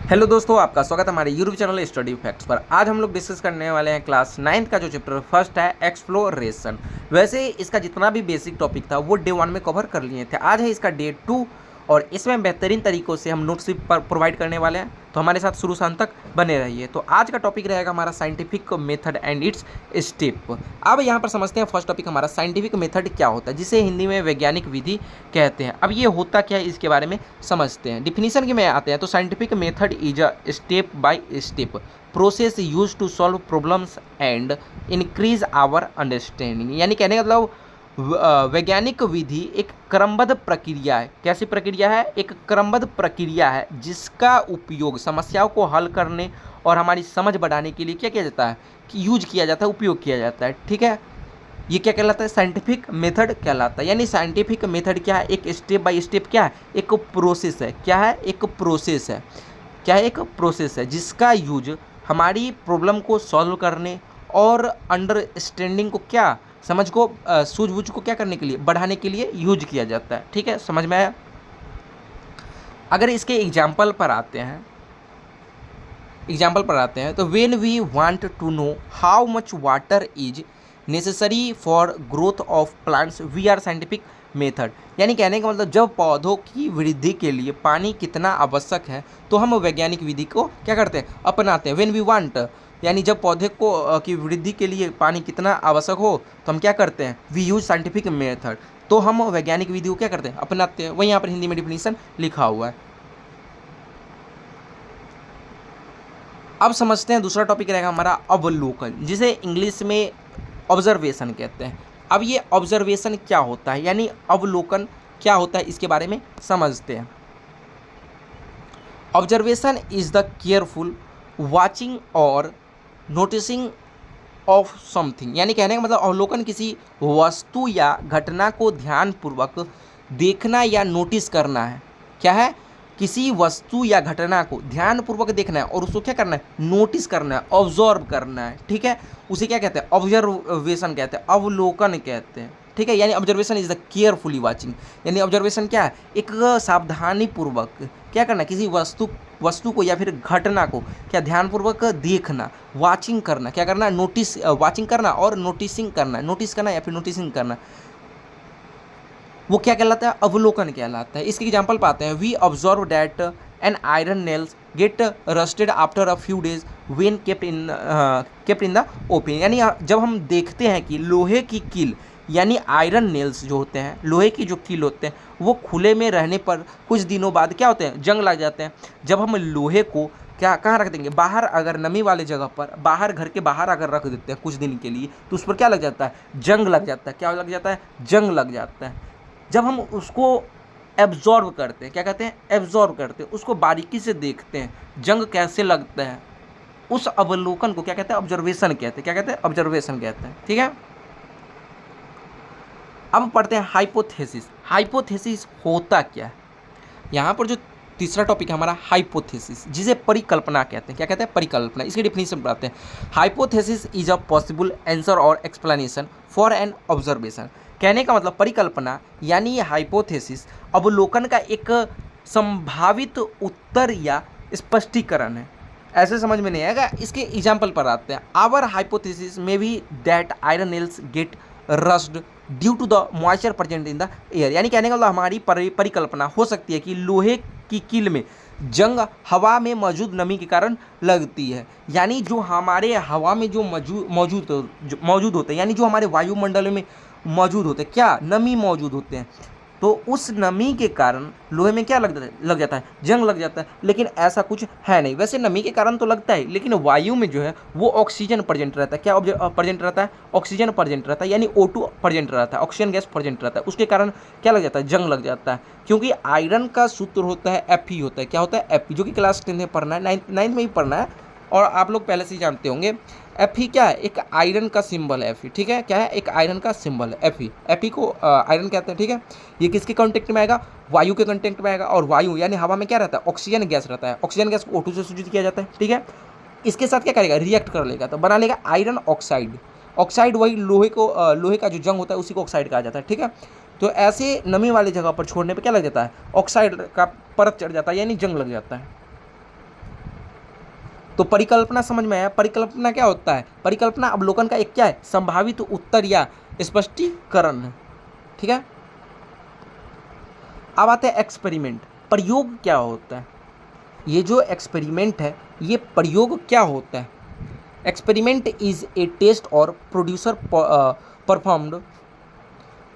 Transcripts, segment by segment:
Hello दोस्तों, आपका स्वागत है हमारे यूट्यूब चैनल स्टडी फैक्ट्स पर। आज हम लोग डिस्कस करने वाले हैं क्लास 9th का जो चैप्टर फर्स्ट है एक्सप्लोरेशन। वैसे इसका जितना भी बेसिक टॉपिक था वो डे 1 में कवर कर लिए थे। आज है इसका डे 2 और इसमें बेहतरीन तरीक़ों से हम नोट्स पर प्रोवाइड करने वाले हैं, तो हमारे साथ शुरू से अंत तक बने रहिए। तो आज का टॉपिक रहेगा हमारा scientific method and it's step. अब यहाँ पर समझते हैं फर्स्ट टॉपिक हमारा साइंटिफिक मेथड क्या होता है, जिसे हिंदी में वैज्ञानिक विधि कहते हैं। अब ये होता क्या है इसके बारे में समझते हैं। डिफिनीशन के में आते हैं तो scientific method is a step by step process use to solve problems and increase our understanding. यानी कहने का मतलब वैज्ञानिक विधि एक क्रमबद्ध प्रक्रिया है। कैसी प्रक्रिया है? एक क्रमबद्ध प्रक्रिया है जिसका उपयोग समस्याओं को हल करने और हमारी समझ बढ़ाने के लिए क्या किया जाता है कि यूज किया जाता है, उपयोग किया जाता है। ठीक है, ये क्या कहलाता है? साइंटिफिक मेथड कहलाता है। यानी साइंटिफिक मेथड क्या है? एक स्टेप बाय स्टेप क्या है? एक प्रोसेस है। क्या है? एक प्रोसेस है। क्या है? एक प्रोसेस है जिसका यूज हमारी प्रॉब्लम को सॉल्व करने और अंडरस्टैंडिंग को क्या समझ को सूझबूझ को क्या करने के लिए, बढ़ाने के लिए यूज किया जाता है। ठीक है, समझ में आया? अगर इसके एग्जाम्पल पर आते हैं तो when we want to know how much water is necessary for growth of plants we are scientific method. यानी कहने का मतलब जब पौधों की वृद्धि के लिए पानी कितना आवश्यक है तो हम वैज्ञानिक विधि को क्या करते हैं, अपनाते हैं। व्हेन वी वांट यानी जब पौधे को की वृद्धि के लिए पानी कितना आवश्यक हो तो हम क्या करते हैं, वी यूज साइंटिफिक मेथड। तो हम वैज्ञानिक विधि को क्या करते हैं, अपनाते हैं। वही यहाँ पर हिंदी में डिफिनीशन लिखा हुआ है। अब समझते हैं दूसरा टॉपिक रहेगा हमारा अवलोकन, जिसे इंग्लिश में ऑब्जर्वेशन कहते हैं। अब ये ऑब्जर्वेशन क्या होता है, यानी अवलोकन क्या होता है, इसके बारे में समझते हैं। Observation is the careful watching और नोटिसिंग ऑफ समथिंग। यानी कहने का मतलब अवलोकन किसी वस्तु या घटना को ध्यानपूर्वक देखना या नोटिस करना है। क्या है? किसी वस्तु या घटना को ध्यानपूर्वक देखना है और उसको क्या करना है, नोटिस करना है, ऑब्जर्व करना है। ठीक है, उसे क्या कहते हैं, ऑब्जर्वेशन कहते हैं, अवलोकन कहते हैं। ठीक है, यानी observation is the carefully watching. यानी ऑब्जर्वेशन क्या है, एक सावधानी पूर्वक क्या करना, किसी वस्तु को या फिर घटना को क्या ध्यानपूर्वक देखना, वाचिंग करना, क्या करना, नोटिस, वाचिंग करना और नोटिसिंग करना, नोटिस करना या फिर नोटिसिंग करना, वो क्या कहलाता है, अवलोकन कहलाता है। इसके एग्जाम्पल पाते हैं। We observe that an iron nails get rusted after a few days when kept in the open. यानी जब हम देखते हैं कि लोहे की कील यानी आयरन नेल्स जो होते हैं, लोहे की जो कील होते हैं, वो खुले में रहने पर कुछ दिनों बाद क्या होते हैं, जंग लग जाते हैं। जब हम लोहे को क्या कहाँ रख देंगे, बाहर, अगर नमी वाले जगह पर, बाहर, घर के बाहर अगर रख देते हैं कुछ दिन के लिए, तो उस पर क्या लग जाता है, जंग लग जाता है। क्या लग जाता है? जंग लग जाता है। जब हम उसको एब्जॉर्व करते हैं, क्या कहते हैं, एब्जॉर्व करते हैं, उसको बारीकी से देखते हैं, जंग कैसे लगता है, उस अवलोकन को क्या कहते हैं, ऑब्जर्वेशन कहते हैं। क्या कहते हैं? ऑब्जर्वेशन कहते हैं। ठीक है, अब पढ़ते हैं हाइपोथेसिस। हाइपोथेसिस होता क्या है? यहाँ पर जो तीसरा टॉपिक है हमारा हाइपोथेसिस, जिसे परिकल्पना कहते हैं। क्या कहते हैं? परिकल्पना। इसकी डिफिनीशन पढ़ाते हैं। Hypothesis is a possible answer और एक्सप्लेनेशन फॉर एन ऑब्जर्वेशन। कहने का मतलब परिकल्पना यानी ये हाइपोथेसिस अवलोकन का एक संभावित उत्तर या स्पष्टीकरण है। ऐसे समझ में नहीं आएगा, इसके एग्जाम्पल पर आते हैं। Our hypothesis may be that iron nails get rusted due to the moisture present in the air. यानी कहने का मतलब हमारी परिकल्पना हो सकती है कि लोहे की कील में जंग हवा में मौजूद नमी के कारण लगती है। यानी जो हमारे हवा में जो मौजूद होते हैं, यानी जो हमारे वायुमंडल में मौजूद होते हैं, क्या, नमी मौजूद होते हैं, तो उस नमी के कारण लोहे में क्या लग जाता है, जंग लग जाता है। लेकिन ऐसा कुछ है नहीं। वैसे नमी के कारण तो लगता है, लेकिन वायु में जो है वो ऑक्सीजन प्रेजेंट रहता है। क्या प्रेजेंट रहता है? ऑक्सीजन प्रेजेंट रहता है, यानी O2 प्रेजेंट रहता है, ऑक्सीजन गैस प्रेजेंट रहता है। उसके कारण क्या लग जाता है, जंग लग जाता है। क्योंकि आयरन का सूत्र होता है Fe होता है। क्या होता है? Fe, जो कि क्लास 10 में पढ़ना है, नाइन्थ में ही पढ़ना है और आप लोग पहले से ही जानते होंगे। Fe क्या है? एक आयरन का सिंबल है Fe। ठीक है, क्या है? एक आयरन का सिंबल है Fe को आयरन कहते हैं। ठीक है, ये किसके कांटेक्ट में आएगा? वायु के कांटेक्ट में आएगा। और वायु यानी हवा में क्या रहता है, ऑक्सीजन गैस रहता है। ऑक्सीजन गैस को O2 से सूचित किया जाता है। ठीक है, इसके साथ क्या करेगा, रिएक्ट कर लेगा तो बना लेगा आयरन ऑक्साइड। ऑक्साइड वही लोहे का जो जंग होता है उसी को ऑक्साइड कहा जाता है। ठीक है, तो ऐसे नमी वाली जगह पर छोड़ने पर क्या लग जाता है, ऑक्साइड का परत चढ़ जाता है, यानी जंग लग जाता है। तो परिकल्पना समझ में आया। परिकल्पना क्या होता है? परिकल्पना अवलोकन का एक क्या है? संभावित उत्तर या स्पष्टीकरण है। ठीक है, अब आते हैं एक्सपेरिमेंट। प्रयोग क्या होता है? ये जो एक्सपेरिमेंट है ये प्रयोग क्या होता है? Experiment is a test or procedure performed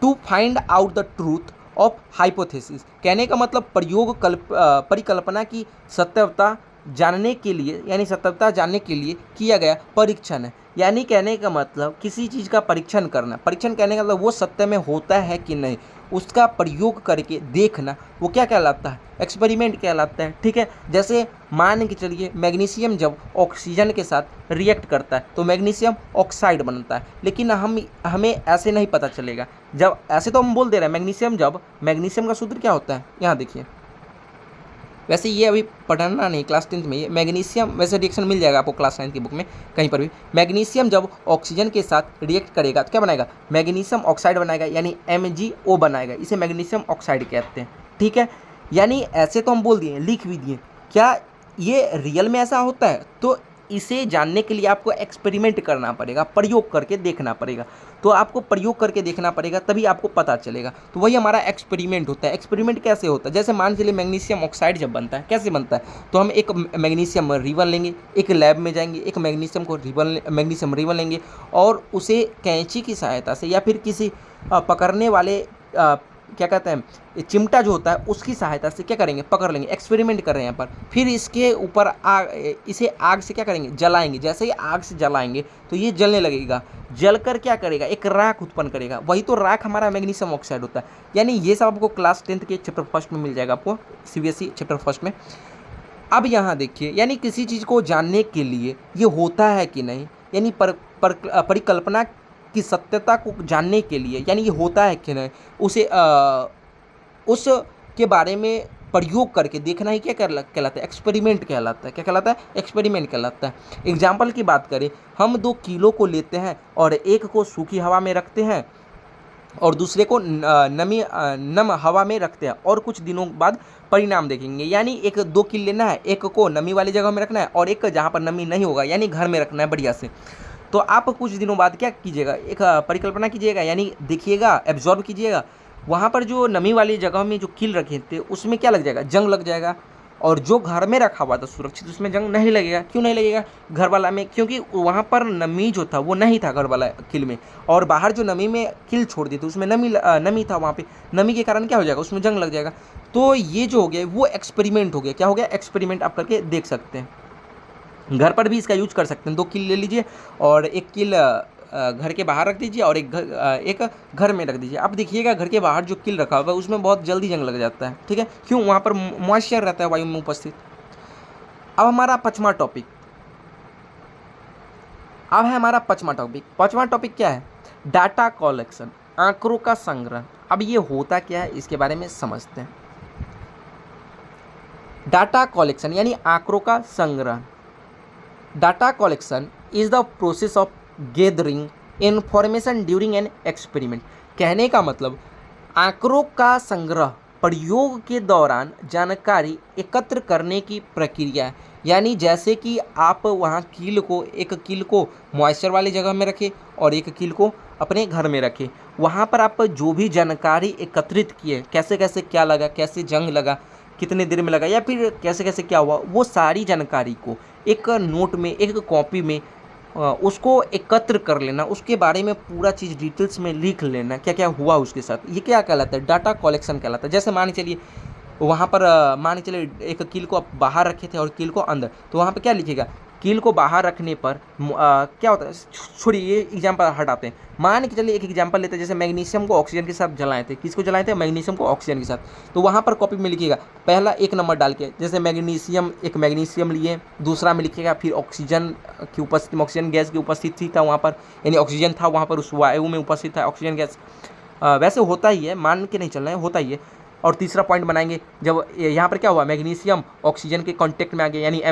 to find out the truth of hypothesis. कहने का मतलब परिकल्पना की सत्यता जानने के लिए, यानी सत्यता जानने के लिए किया गया परीक्षण है। यानी कहने का मतलब किसी चीज़ का परीक्षण करना। परीक्षण कहने का मतलब वो सत्य में होता है कि नहीं, उसका प्रयोग करके देखना, वो क्या कहलाता है? एक्सपेरिमेंट कहलाता है। ठीक है, जैसे मान के चलिए मैग्नीशियम जब ऑक्सीजन के साथ रिएक्ट करता है तो मैग्नीशियम ऑक्साइड बनता है, लेकिन हमें ऐसे नहीं पता चलेगा। जब ऐसे तो हम बोल दे रहे हैं मैग्नीशियम का सूत्र क्या होता है, यहाँ देखिए। वैसे ये अभी पढ़ना नहीं, क्लास 10th में ये मैग्नीशियम, वैसे रिएक्शन मिल जाएगा आपको क्लास 9 की बुक में कहीं पर भी। मैग्नीशियम जब ऑक्सीजन के साथ रिएक्ट करेगा तो क्या बनाएगा? मैग्नीशियम ऑक्साइड बनाएगा, यानी MgO बनाएगा। इसे मैग्नीशियम ऑक्साइड कहते हैं। ठीक है, यानी ऐसे तो हम बोल दिए, लिख भी दिए। क्या ये रियल में ऐसा होता है? तो इसे जानने के लिए आपको एक्सपेरिमेंट करना पड़ेगा, प्रयोग करके देखना पड़ेगा। तो आपको प्रयोग करके देखना पड़ेगा तभी आपको पता चलेगा। तो वही हमारा एक्सपेरिमेंट होता है। एक्सपेरिमेंट कैसे होता है? जैसे मान चलिए मैग्नीशियम ऑक्साइड जब बनता है, कैसे बनता है? तो हम एक मैग्नीशियम रिबन लेंगे, एक लैब में जाएंगे, एक मैग्नीशियम रिबन लेंगे और उसे कैंची की सहायता से या फिर किसी पकड़ने वाले क्या कहते हैं, चिमटा जो होता है उसकी सहायता से क्या करेंगे? पकड़ लेंगे। एक्सपेरिमेंट कर रहे हैं यहाँ पर। फिर इसके ऊपर इसे आग से क्या करेंगे? जलाएंगे। जैसे ही आग से जलाएंगे तो ये जलने लगेगा। जलकर क्या करेगा? एक राख उत्पन्न करेगा। वही तो राख हमारा मैग्नीशियम ऑक्साइड होता है। यानी ये सब आपको क्लास 10th के चैप्टर 1 में मिल जाएगा, आपको CBSE चैप्टर 1 में। अब यहाँ देखिए, यानी किसी चीज़ को जानने के लिए ये होता है कि नहीं, यानी परिकल्पना की सत्यता को जानने के लिए, यानी ये होता है कि नहीं, उसके बारे में प्रयोग करके देखना ही क्या कहलाता है? एक्सपेरिमेंट कहलाता है। क्या कहलाता है? एक्सपेरिमेंट कहलाता है। एग्जाम्पल की बात करें, हम 2 किलो को लेते हैं और एक को सूखी हवा में रखते हैं और दूसरे को नम हवा में रखते हैं और कुछ दिनों बाद परिणाम देखेंगे। यानी एक 2 किलो लेना है, एक को नमी वाली जगह में रखना है और एक जहाँ पर नमी नहीं होगा, यानी घर में रखना है बढ़िया से। तो आप कुछ दिनों बाद क्या कीजिएगा? एक परिकल्पना कीजिएगा, यानी देखिएगा, एब्जॉर्ब कीजिएगा। वहाँ पर जो नमी वाली जगह में जो कील रखे थे उसमें क्या लग जाएगा? जंग लग जाएगा। और जो घर में रखा हुआ था सुरक्षित, उसमें जंग नहीं लगेगा। क्यों नहीं लगेगा? घर वाला में, क्योंकि वहाँ पर नमी जो था वो नहीं था घर वाला कील में, और बाहर जो नमी में कील छोड़ दी थी उसमें नमी था। वहाँ पे नमी के कारण क्या हो जाएगा? उसमें जंग लग जाएगा। तो ये जो हो गया वो एक्सपेरिमेंट हो गया। क्या हो गया? एक्सपेरिमेंट आप करके देख सकते हैं। घर पर भी इसका यूज कर सकते हैं। 2 कील ले लीजिए और एक कील घर के बाहर रख दीजिए और एक घर में रख दीजिए। अब देखिएगा घर के बाहर जो कील रखा हुआ है उसमें बहुत जल्दी जंग लग जाता है। ठीक है, क्यों? वहाँ पर मॉइस्चर रहता है वायु में उपस्थित। अब हमारा पाँचवा टॉपिक पाँचवा टॉपिक क्या है? डाटा कलेक्शन, आंकड़ों का संग्रह। अब ये होता क्या है इसके बारे में समझते हैं। डाटा कलेक्शन यानी आंकड़ों का संग्रह। Data collection is the process of gathering information during an experiment. कहने का मतलब आंकड़ों का संग्रह प्रयोग के दौरान जानकारी एकत्र करने की प्रक्रिया है। यानी जैसे कि आप वहाँ एक कील को मॉइस्चर वाली जगह में रखें और एक कील को अपने घर में रखें। वहाँ पर आप जो भी जानकारी एकत्रित किए, कैसे कैसे क्या लगा, कैसे जंग लगा, कितने देर में लगा, या फिर कैसे कैसे क्या हुआ, वो सारी जानकारी को एक नोट में, एक कॉपी में उसको एकत्र कर लेना। उसके बारे में पूरा चीज़ डिटेल्स में लिख लेना, क्या क्या हुआ उसके साथ। ये क्या कहलाता है? डाटा कलेक्शन कहलाता है। जैसे मान चलिए वहाँ पर मान चलिए एक कील को आप बाहर रखे थे और कील को अंदर, तो वहाँ पर क्या लिखेगा? कील को बाहर रखने पर क्या होता है? छोड़िए, ये एग्जाम्पल हटाते हैं। मान के चलिए एक एग्जाम्पल लेते हैं, जैसे मैग्नीशियम को ऑक्सीजन के साथ जलाए थे। किसको जलाए थे? मैग्नीशियम को ऑक्सीजन के साथ। तो वहाँ पर कॉपी में लिखिएगा पहला 1 नंबर डाल के, जैसे मैग्नीशियम लिए, दूसरा में लिखिएगा फिर ऑक्सीजन की उपस्थिति, ऑक्सीजन गैस की उपस्थिति था वहाँ पर, यानी ऑक्सीजन था वहाँ पर, उस वायु में उपस्थित था ऑक्सीजन गैस। वैसे होता ही है, मान के नहीं चलना है, होता ही है। और तीसरा पॉइंट बनाएंगे, जब यहाँ पर क्या हुआ? मैग्नीशियम ऑक्सीजन के कांटेक्ट में आ गया, यानी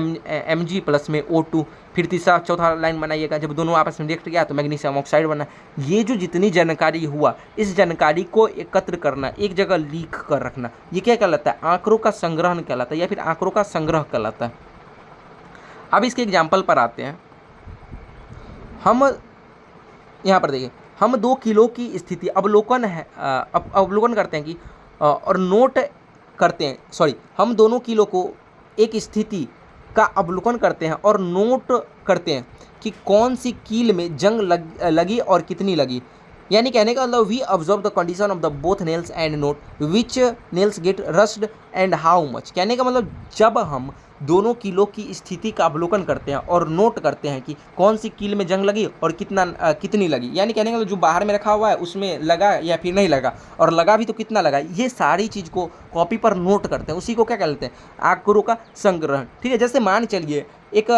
Mg प्लस में O2। फिर चौथा लाइन बनाइएगा, जब दोनों आपस में रिएक्ट किया तो मैग्नीशियम ऑक्साइड बना। ये जो जितनी जानकारी हुआ, इस जानकारी को एकत्र करना, एक जगह लिख कर रखना, ये क्या कहलाता है? आंकड़ों का संग्रहण कहलाता है, या फिर आंकड़ों का संग्रह कहलाता है। अब इसके एग्जाम्पल पर आते हैं। हम यहाँ पर देखिए, हम 2 किलो की स्थिति अवलोकन है अवलोकन करते हैं कि और नोट करते हैं, सॉरी, हम दोनों किलो को एक स्थिति का अवलोकन करते हैं और नोट करते हैं कि कौन सी कील में जंग लगी और कितनी लगी। यानी कहने का मतलब we observe the condition of the both nails and note which nails get rusted and how much. कहने का मतलब जब हम दोनों कीलों की स्थिति का अवलोकन करते हैं और नोट करते हैं कि कौन सी कील में जंग लगी और कितनी लगी। यानी कहने का मतलब जो बाहर में रखा हुआ है उसमें लगा या फिर नहीं लगा, और लगा भी तो कितना लगा, ये सारी चीज़ को कॉपी पर नोट करते हैं, उसी को क्या कहते हैं, आंकड़ों का संग्रहण। ठीक है, जैसे मान चलिए एक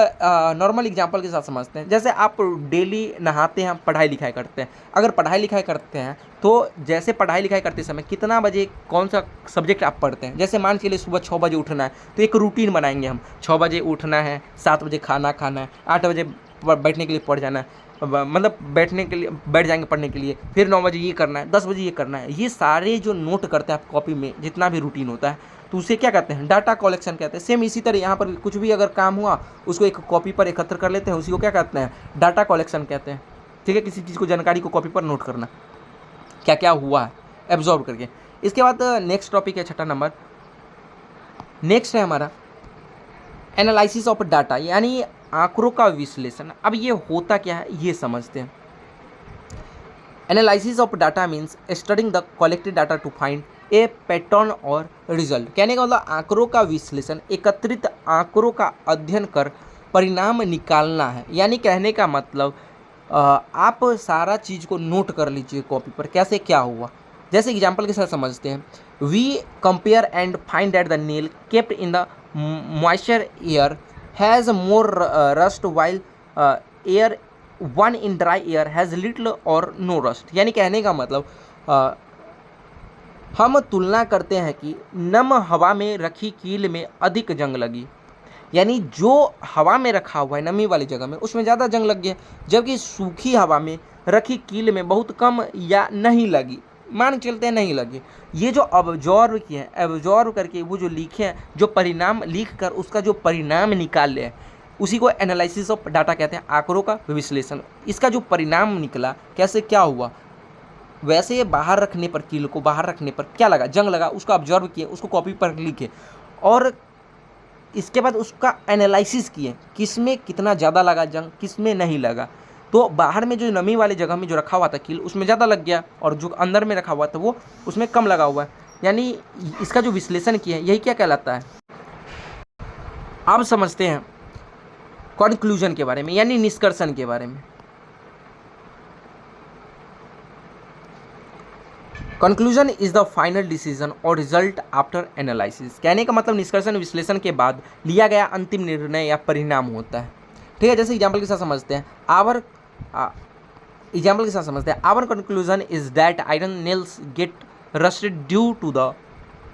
नॉर्मल एग्जांपल के साथ समझते हैं। जैसे आप डेली नहाते हैं, पढ़ाई लिखाई करते हैं। अगर पढ़ाई लिखाई करते हैं तो जैसे पढ़ाई लिखाई करते समय कितना बजे कौन सा सब्जेक्ट आप पढ़ते हैं। जैसे मान के लिए सुबह 6 बजे उठना है तो एक रूटीन बनाएंगे हम, 6 बजे उठना है, 7 बजे खाना खाना है, 8 बजे बैठने के लिए पढ़ जाना है, मतलब बैठने के लिए बैठ जाएंगे पढ़ने के लिए, फिर 9 बजे ये करना है, 10 बजे ये करना है। ये सारे जो नोट करते हैं आप कॉपी में, जितना भी रूटीन होता है, तो उसे क्या कहते हैं, डाटा कलेक्शन कहते हैं। सेम इसी तरह यहाँ पर कुछ भी अगर काम हुआ उसको एक कॉपी पर एकत्र कर लेते हैं, उसी को क्या कहते हैं, डाटा कलेक्शन कहते हैं। ठीक है, किसी चीज़ को, जानकारी को कॉपी पर नोट करना, क्या क्या हुआ है एब्जॉर्व करके। इसके बाद नेक्स्ट टॉपिक है 6ठा नंबर। नेक्स्ट है हमारा एनालिसिस ऑफ डाटा, यानी आंकड़ों का विश्लेषण। अब ये होता क्या है ये समझते हैं। Analysis of data means studying the collected data to find a pattern or result. कहने का मतलब आंकड़ों का विश्लेषण, एकत्रित आंकड़ों का अध्ययन कर परिणाम निकालना है। यानी कहने का मतलब आप सारा चीज़ को नोट कर लीजिए कॉपी पर, कैसे क्या हुआ। जैसे एग्जांपल के साथ समझते हैं। We compare and find that the nail kept in the moisture air has more rust while air one in dry air has little or no rust. यानी कहने का मतलब हम तुलना करते हैं कि नम हवा में रखी कील में अधिक जंग लगी, यानी जो हवा में रखा हुआ है नमी वाली जगह में उसमें ज़्यादा जंग लग गया, जबकि सूखी हवा में रखी कील में बहुत कम या नहीं लगी, मान चलते हैं नहीं लगी। ये जो ऑब्जर्व किए हैं, ऑब्जर्व करके वो जो लिखे हैं, जो परिणाम लिख कर उसका जो परिणाम निकाल ले, उसी को एनालिसिस ऑफ डाटा कहते हैं, आंकड़ों का विश्लेषण। इसका जो परिणाम निकला, कैसे क्या हुआ, वैसे बाहर रखने पर, कील को बाहर रखने पर क्या लगा, जंग लगा, उसको ऑब्जर्व किए, उसको कॉपी पर लिखे, और इसके बाद उसका एनालिसिस किए, किस में कितना ज़्यादा लगा जंग, किस में नहीं लगा। तो बाहर में जो नमी वाली जगह में जो रखा हुआ था कील उसमें ज़्यादा लग गया, और जो अंदर में रखा हुआ था वो उसमें कम लगा हुआ है। यानी इसका जो विश्लेषण किया है यही क्या कहलाता है। अब समझते हैं कंक्लूजन के बारे में, यानी निष्कर्षण के बारे में। Conclusion is the final decision और रिजल्ट आफ्टर एनालिसिस। कहने का मतलब निष्कर्षण विश्लेषण के बाद लिया गया अंतिम निर्णय या परिणाम होता है। ठीक है, जैसे एग्जाम्पल के साथ समझते हैं। Our conclusion is that iron nails get rusted due to the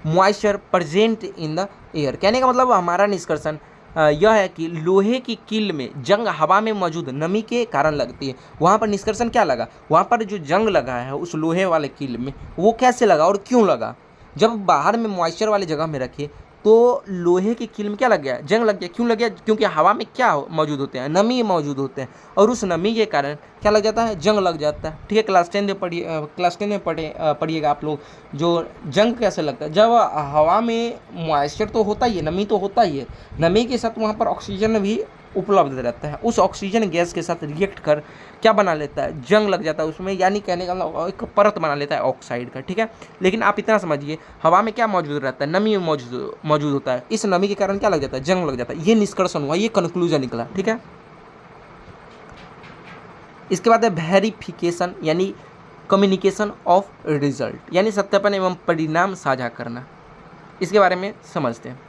moisture present in the air. कहने का मतलब हमारा निष्कर्षण यह है कि लोहे की कील में जंग हवा में मौजूद नमी के कारण लगती है। वहाँ पर निष्कर्षण क्या लगा, वहाँ पर जो जंग लगा है उस लोहे वाले कील में, वो कैसे लगा और क्यों लगा। जब बाहर में मॉइस्चर वाली जगह में रखे तो लोहे की कील में क्या लग गया, जंग लग गया। क्यों लग गया, क्योंकि हवा में क्या मौजूद होते हैं, नमी मौजूद होते हैं, और उस नमी के कारण क्या लग जाता है, जंग लग जाता है। ठीक है, क्लास 10 में पढ़िएगा आप लोग, जो जंग कैसे लगता है। जब हवा में मॉइस्चर तो होता ही है, नमी तो होता ही है, नमी के साथ वहाँ पर ऑक्सीजन भी उपलब्ध रहता है, उस ऑक्सीजन गैस के साथ रिएक्ट कर क्या बना लेता है, जंग लग जाता है उसमें। यानी कहने का एक परत बना लेता है ऑक्साइड का। ठीक है, लेकिन आप इतना समझिए, हवा में क्या मौजूद रहता है, नमी मौजूद होता है, इस नमी के कारण क्या लग जाता है, जंग लग जाता है। ये निष्कर्षण हुआ, ये कंक्लूजन निकला। ठीक है, इसके बाद है वेरिफिकेशन, यानी कम्युनिकेशन ऑफ रिजल्ट, यानी सत्यापन एवं परिणाम साझा करना। इसके बारे में समझते हैं।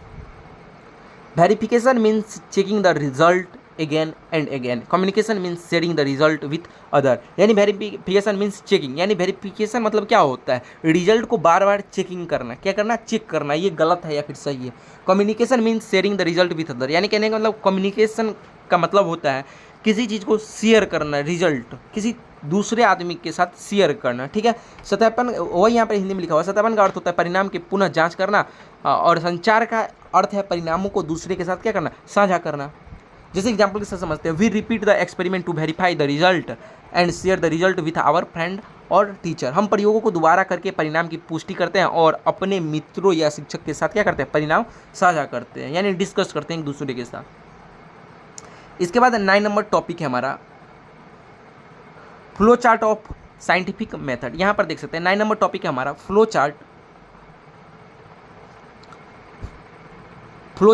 Verification means checking the result again and again. Communication means sharing the result with other. यानी वेरिफिकेशन मीन्स चेकिंग, यानी वेरिफिकेशन मतलब क्या होता है, रिजल्ट को बार बार चेकिंग करना, क्या करना, चेक करना, ये गलत है या फिर सही है। Communication means sharing the result with other, यानी कहने का मतलब कम्युनिकेशन का मतलब होता है किसी चीज़ को शेयर करना, रिजल्ट किसी दूसरे आदमी के साथ शेयर करना। ठीक है, सत्यापन वही यहाँ पर हिंदी में लिखा हुआ है। सत्यापन का अर्थ होता है परिणाम की पुनः जांच करना, और संचार का अर्थ है परिणामों को दूसरे के साथ क्या करना, साझा करना। जैसे एग्जाम्पल के साथ समझते हैं, we repeat the experiment to verify the result and share the result with our friend or teacher. हम प्रयोगों को दोबारा करके परिणाम की पुष्टि करते हैं और अपने मित्रों या शिक्षक के साथ क्या करते हैं, परिणाम साझा करते हैं, यानी डिस्कस करते हैं एक दूसरे के साथ। इसके बाद 9 नंबर टॉपिक है हमारा flow chart of scientific method. यहाँ पर देख सकते हैं 9 नंबर टॉपिक है हमारा flow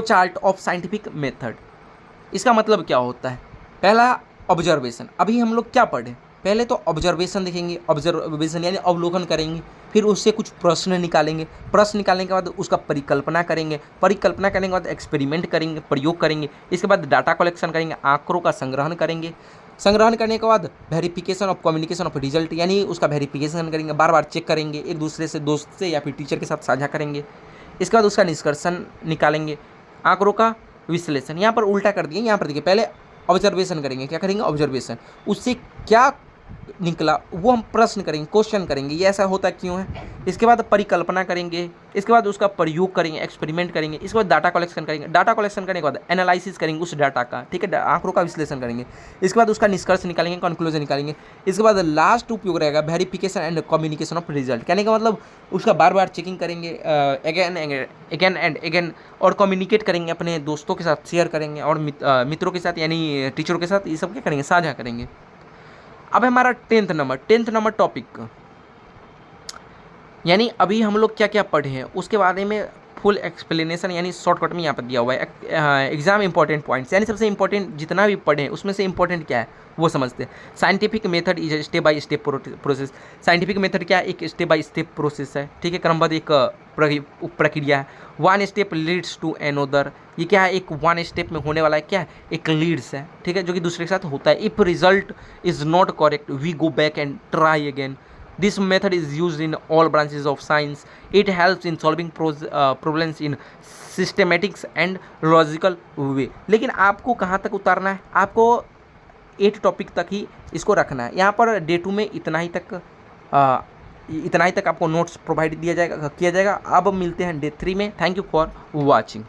chart of scientific method. इसका मतलब क्या होता है? पहला ऑब्जर्वेशन। अभी हम लोग क्या पढ़े, पहले तो ऑब्जर्वेशन देखेंगे, ऑब्जर्वेशन यानी अवलोकन करेंगे, फिर उससे कुछ प्रश्न निकालेंगे, प्रश्न निकालने के बाद उसका परिकल्पना करेंगे, परिकल्पना करने के बाद एक्सपेरिमेंट करेंगे, प्रयोग करेंगे, इसके बाद डाटा कलेक्शन करेंगे, आंकड़ों का संग्रहण करेंगे, संग्रहण करने के बाद verification of communication of result यानी उसका वेरिफिकेशन करेंगे, बार बार चेक करेंगे, एक दूसरे से दोस्त से या फिर टीचर के साथ साझा करेंगे, इसके बाद उसका निष्कर्षण निकालेंगे, आंकड़ों का विश्लेषण। यहाँ पर उल्टा कर दिए, यहाँ पर देखिए पहले ऑब्जर्वेशन करेंगे, क्या करेंगे ऑब्जर्वेशन, उससे क्या निकला वो हम प्रश्न करेंगे, क्वेश्चन करेंगे, ये ऐसा होता क्यों है, इसके बाद परिकल्पना करेंगे, इसके बाद उसका प्रयोग करेंगे, एक्सपेरिमेंट करेंगे, इसके बाद डाटा कलेक्शन करेंगे, डाटा कलेक्शन करने के बाद एनालिसिस करेंगे उस डाटा का, ठीक है, आंकड़ों का विश्लेषण करेंगे, इसके बाद उसका निष्कर्ष निकालेंगे, कंक्लूजन निकालेंगे, इसके बाद लास्ट उपयोग रहेगा verification and communication of result. कहने का मतलब उसका बार बार चेकिंग करेंगे अगेन एंड अगेन, और कम्युनिकेट करेंगे, अपने दोस्तों के साथ शेयर करेंगे और मित्रों के साथ यानी टीचरों के साथ, ये सब क्या करेंगे, साझा करेंगे। अब हमारा 10th नंबर टॉपिक, यानी अभी हम लोग क्या क्या पढ़े हैं उसके बारे में फुल एक्सप्लेनेशन यानी शॉर्टकट में यहाँ पर दिया हुआ है। एग्जाम इंपॉर्टेंट पॉइंट्स यानी सबसे इंपॉर्टेंट जितना भी पढ़े हैं उसमें से इंपॉर्टेंट क्या है वो समझते हैं। Scientific method is step by step process. Scientific method क्या है, एक स्टेप बाय स्टेप प्रोसेस है, ठीक है, क्रमबद्ध एक प्रक्रिया है। One step leads to another, ये क्या है, एक वन स्टेप में होने वाला है, क्या है, एक लीड्स है, ठीक है, जो कि दूसरे के साथ होता है। If result is not correct we go back and try again. This method is used in all branches of science. It helps in solving problems in systematics and logical way. लेकिन आपको कहाँ तक उतारना है, आपको 8 टॉपिक तक ही इसको रखना है। यहाँ पर डे 2 में इतना ही तक आपको नोट्स प्रोवाइड किया जाएगा। अब मिलते हैं डे 3 में। Thank you for watching.